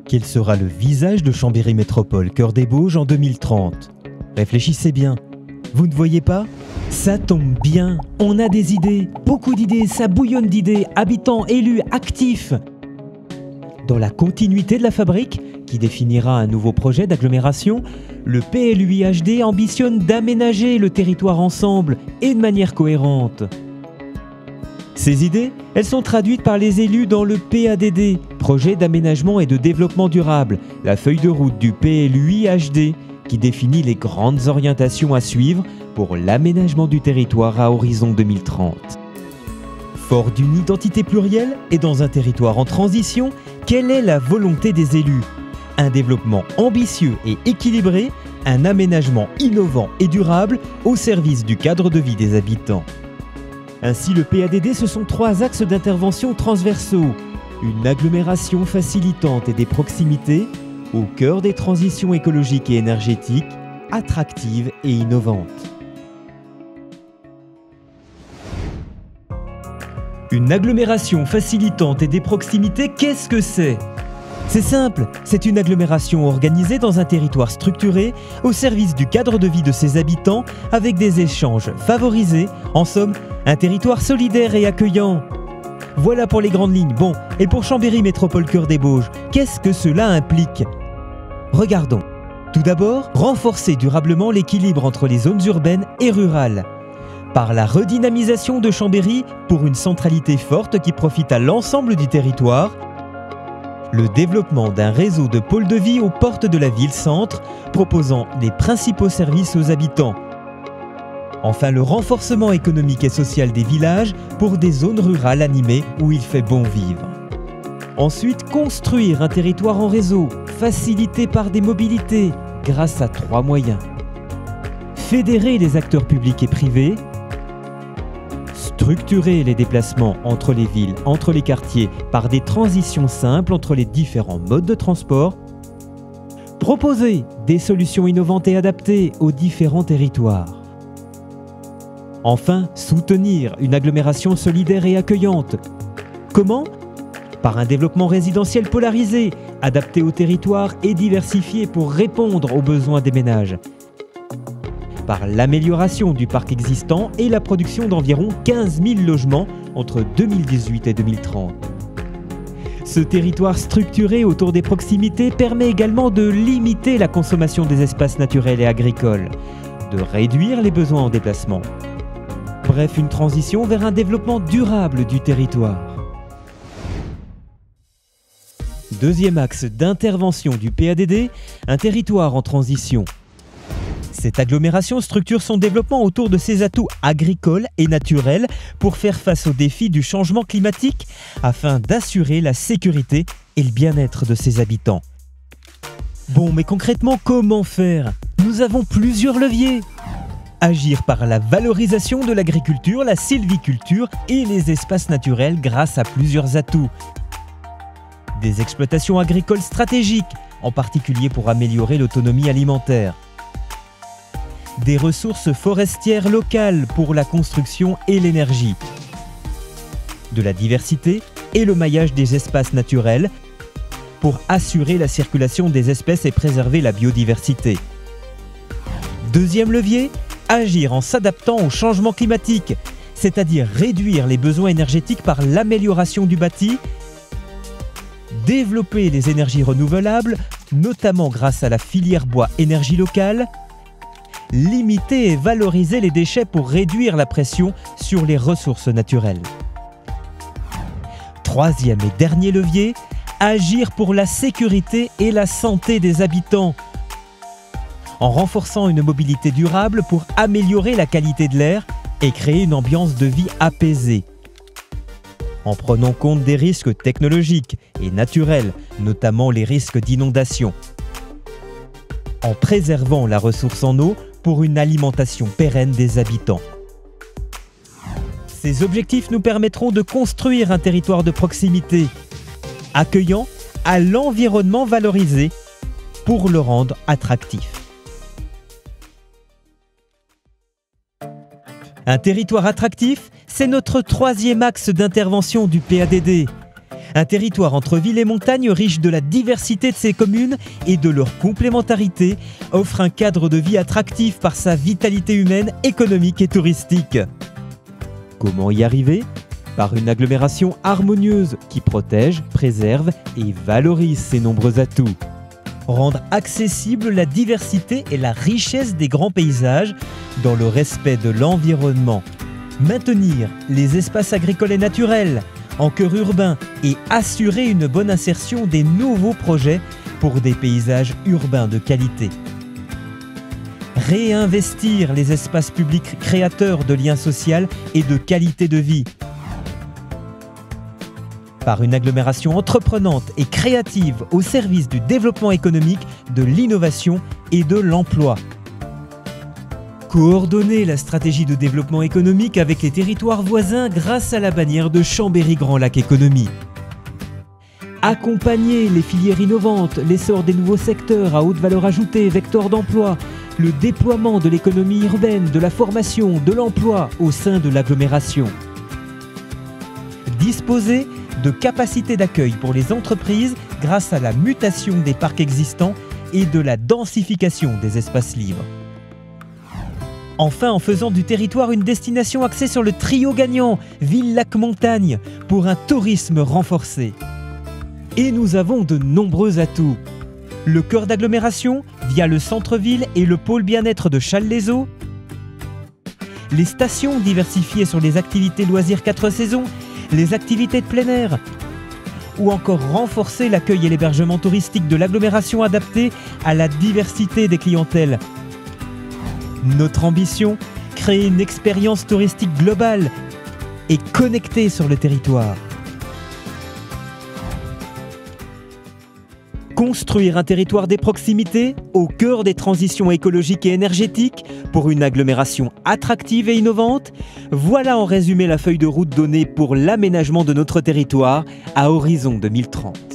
Quel sera le visage de Chambéry Métropole Cœur des Bauges en 2030? Réfléchissez bien. Vous ne voyez pas? Ça tombe bien, on a des idées, beaucoup d'idées, ça bouillonne d'idées, habitants, élus, actifs. Dans la continuité de la fabrique, qui définira un nouveau projet d'agglomération, le PLUI-HD ambitionne d'aménager le territoire ensemble et de manière cohérente. Ces idées, elles sont traduites par les élus dans le PADD, Projet d'aménagement et de développement durable, la feuille de route du PLUI-HD, qui définit les grandes orientations à suivre pour l'aménagement du territoire à horizon 2030. Fort d'une identité plurielle et dans un territoire en transition, quelle est la volonté des élus? Un développement ambitieux et équilibré, un aménagement innovant et durable au service du cadre de vie des habitants. Ainsi, le PADD, ce sont 3 axes d'intervention transversaux. Une agglomération facilitante et des proximités, au cœur des transitions écologiques et énergétiques, attractives et innovantes. Une agglomération facilitante et des proximités, qu'est-ce que c'est? C'est simple, c'est une agglomération organisée dans un territoire structuré au service du cadre de vie de ses habitants avec des échanges favorisés, en somme, un territoire solidaire et accueillant. Voilà pour les grandes lignes. Bon, et pour Chambéry Métropole Cœur des Bauges, qu'est-ce que cela implique? Regardons. Tout d'abord, renforcer durablement l'équilibre entre les zones urbaines et rurales. Par la redynamisation de Chambéry pour une centralité forte qui profite à l'ensemble du territoire, le développement d'un réseau de pôles de vie aux portes de la ville-centre, proposant les principaux services aux habitants. Enfin, le renforcement économique et social des villages pour des zones rurales animées où il fait bon vivre. Ensuite, construire un territoire en réseau, facilité par des mobilités, grâce à 3 moyens. Fédérer les acteurs publics et privés, structurer les déplacements entre les villes, entre les quartiers, par des transitions simples entre les différents modes de transport, proposer des solutions innovantes et adaptées aux différents territoires. Enfin, soutenir une agglomération solidaire et accueillante. Comment? Par un développement résidentiel polarisé, adapté au territoire et diversifié pour répondre aux besoins des ménages. Par l'amélioration du parc existant et la production d'environ 15 000 logements entre 2018 et 2030. Ce territoire structuré autour des proximités permet également de limiter la consommation des espaces naturels et agricoles, de réduire les besoins en déplacement. Bref, une transition vers un développement durable du territoire. Deuxième axe d'intervention du PADD, un territoire en transition. Cette agglomération structure son développement autour de ses atouts agricoles et naturels pour faire face aux défis du changement climatique afin d'assurer la sécurité et le bien-être de ses habitants. Bon, mais concrètement, comment faire? Nous avons plusieurs leviers. Agir par la valorisation de l'agriculture, la sylviculture et les espaces naturels grâce à plusieurs atouts. Des exploitations agricoles stratégiques, en particulier pour améliorer l'autonomie alimentaire. Des ressources forestières locales pour la construction et l'énergie. De la diversité et le maillage des espaces naturels pour assurer la circulation des espèces et préserver la biodiversité. Deuxième levier, agir en s'adaptant au changement climatique, c'est-à-dire réduire les besoins énergétiques par l'amélioration du bâti, développer les énergies renouvelables, notamment grâce à la filière bois énergie locale, limiter et valoriser les déchets pour réduire la pression sur les ressources naturelles. Troisième et dernier levier, agir pour la sécurité et la santé des habitants, en renforçant une mobilité durable pour améliorer la qualité de l'air et créer une ambiance de vie apaisée. En prenant compte des risques technologiques et naturels, notamment les risques d'inondation. En préservant la ressource en eau pour une alimentation pérenne des habitants. Ces objectifs nous permettront de construire un territoire de proximité, accueillant à l'environnement valorisé pour le rendre attractif. Un territoire attractif, c'est notre troisième axe d'intervention du PADD. Un territoire entre ville et montagne riche de la diversité de ses communes et de leur complémentarité offre un cadre de vie attractif par sa vitalité humaine, économique et touristique. Comment y arriver ? Par une agglomération harmonieuse qui protège, préserve et valorise ses nombreux atouts. Rendre accessible la diversité et la richesse des grands paysages dans le respect de l'environnement. Maintenir les espaces agricoles et naturels en cœur urbain et assurer une bonne insertion des nouveaux projets pour des paysages urbains de qualité. Réinvestir les espaces publics créateurs de liens sociaux et de qualité de vie. Par une agglomération entreprenante et créative au service du développement économique, de l'innovation et de l'emploi. Coordonner la stratégie de développement économique avec les territoires voisins grâce à la bannière de Chambéry Grand Lac Économie. Accompagner les filières innovantes, l'essor des nouveaux secteurs à haute valeur ajoutée, vecteurs d'emploi, le déploiement de l'économie urbaine, de la formation, de l'emploi au sein de l'agglomération. Disposer de capacités d'accueil pour les entreprises grâce à la mutation des parcs existants et de la densification des espaces libres. Enfin, en faisant du territoire une destination axée sur le trio gagnant, ville-lac-montagne, pour un tourisme renforcé. Et nous avons de nombreux atouts. Le cœur d'agglomération, via le centre-ville et le pôle bien-être de Challes-les-Eaux. Les stations diversifiées sur les activités loisirs 4 saisons, les activités de plein air. Ou encore renforcer l'accueil et l'hébergement touristique de l'agglomération adapté à la diversité des clientèles. Notre ambition, créer une expérience touristique globale et connectée sur le territoire. Construire un territoire des proximités au cœur des transitions écologiques et énergétiques pour une agglomération attractive et innovante. Voilà en résumé la feuille de route donnée pour l'aménagement de notre territoire à horizon 2030.